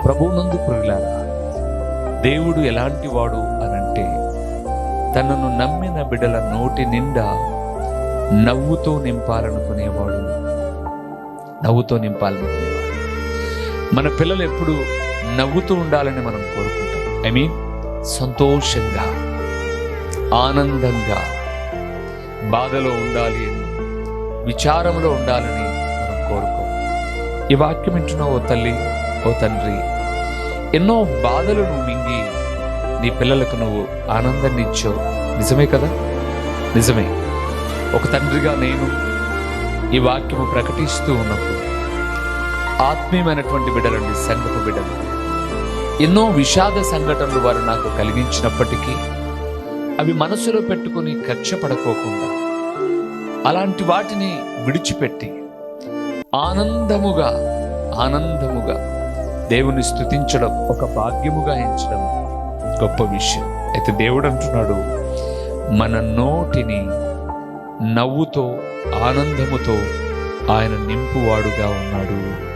ప్రభువునందు ప్రియులారా, దేవుడు ఎలాంటి వాడు అనంటే తనను నమ్మిన బిడ్డల నోటి నిండా నవ్వుతో నింపాలనుకునేవాడు. మన పిల్లలు ఎప్పుడు నవ్వుతూ ఉండాలని మనం కోరుకుంటాం. సంతోషంగా, ఆనందంగా, బాధలో ఉండాలి అని, విచారంలో ఉండాలని మనం కోరుకోం. ఈ వాక్యం వింటున్న ఓ తల్లి, ఓ తండ్రి, ఎన్నో బాధలు నువ్వు మింగి నీ పిల్లలకు నువ్వు ఆనందాన్ని ఇచ్చావు. నిజమే కదా? నిజమే. ఒక తండ్రిగా నేను ఈ వాక్యము ప్రకటిస్తూ ఉన్నప్పుడు ఆత్మీయమైనటువంటి బిడ్డలండి, సంఘపు బిడ్డలు, ఎన్నో విషాద సంఘటనలు వారు నాకు కలిగించినప్పటికీ అవి మనసులో పెట్టుకుని కక్ష పడుకోకుండా అలాంటి వాటిని విడిచిపెట్టి ఆనందముగా దేవుని స్తుతించడం ఒక భాగ్యముగా ఎంచడం గొప్ప విషయం. అయితే దేవుడు అంటున్నాడు, మన నోటిని నవ్వుతో, ఆనందముతో ఆయన నింపువాడుగా ఉన్నాడు.